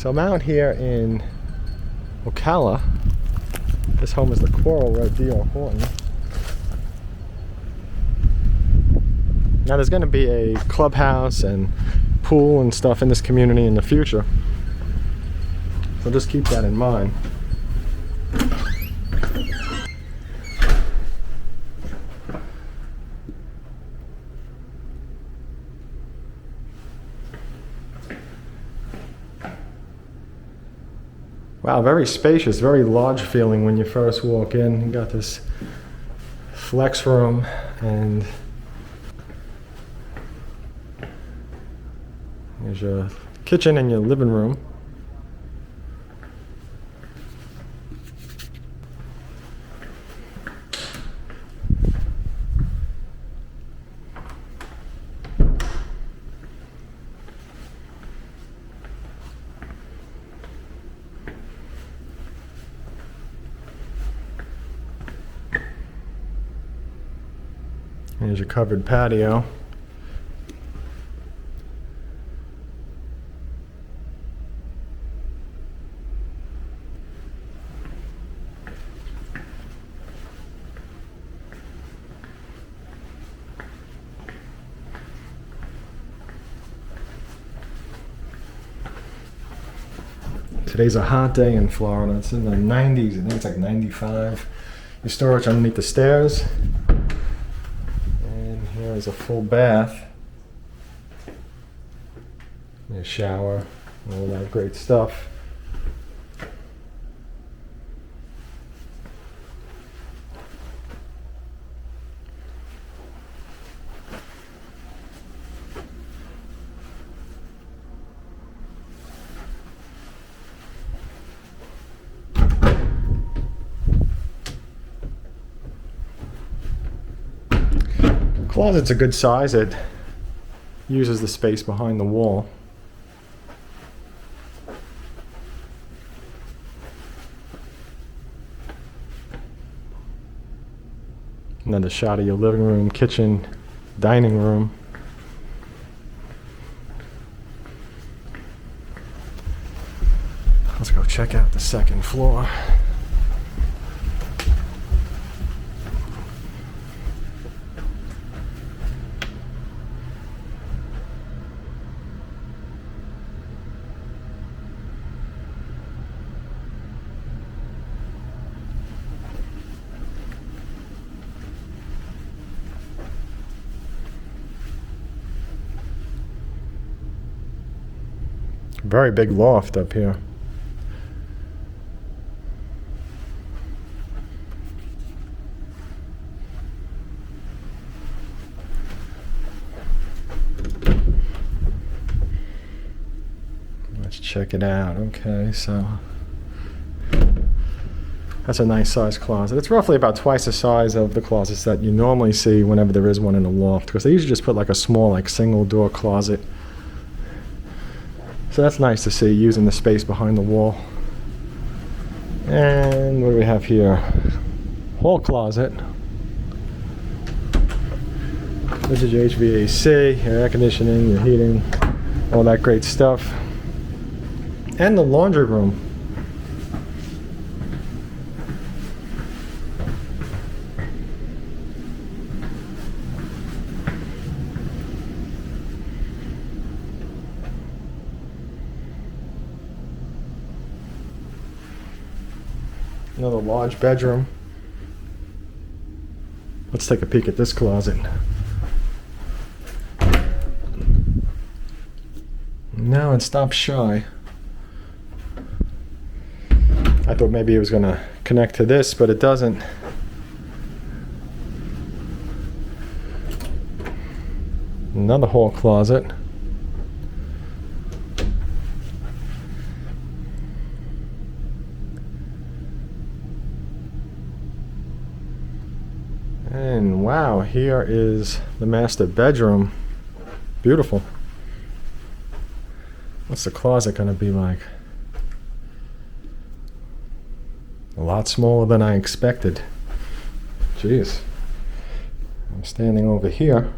So I'm out here in Ocala. This home is the Coral Red Deal Horton. Now there's going to be a clubhouse and pool and stuff in this community in the future. So just keep that in mind. Wow, very spacious, very large feeling when you first walk in. You got this flex room and there's your kitchen and your living room. Here's your covered patio. Today's a hot day in Florida. It's in the 90s. I think it's like 95. Your storage underneath the stairs. And here is a full bath. Your shower, all that great stuff. Closet's a good size. It uses the space behind the wall. Another shot of your living room, kitchen, dining room. Let's go check out the second floor. Very big loft up here. Let's check it out. Okay, so that's a nice size closet. It's roughly about twice the size of the closets that you normally see whenever there is one in a loft, because they usually just put like a small, like single door closet. So that's nice to see, using the space behind the wall. And what do we have here? Hall closet. This is your HVAC, your air conditioning, your heating, all that great stuff. And the laundry room. Another large bedroom. Let's take a peek at this closet. No, it stops shy. I thought maybe it was going to connect to this, but it doesn't. Another hall closet. And wow, here is the master bedroom. Beautiful. What's the closet going to be like? A lot smaller than I expected. Jeez. I'm standing over here.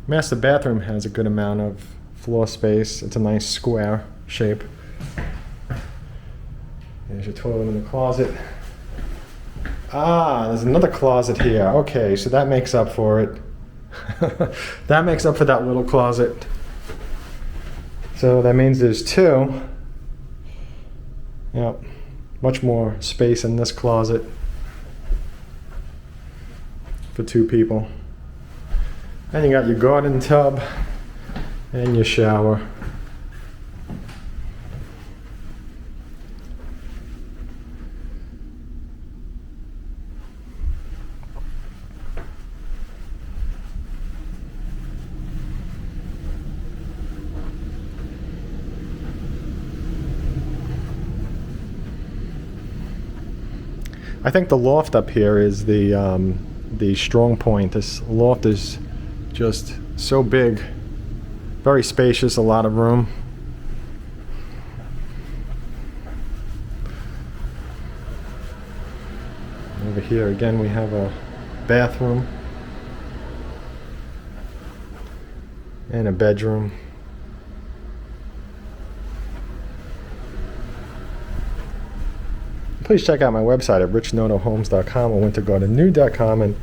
Master bathroom has a good amount of floor space. It's a nice square shape. There's your toilet in the closet. Ah, there's another closet here. Okay, so that makes up for it. That makes up for that little closet. So that means there's two. Yep, much more space in this closet for two people. And you got your garden tub and your shower. I think the loft up here is the strong point. This loft is just so big, very spacious, a lot of room. Over here again we have a bathroom and a bedroom. Please check out my website at richnotohomes.com or wintergardennew.com and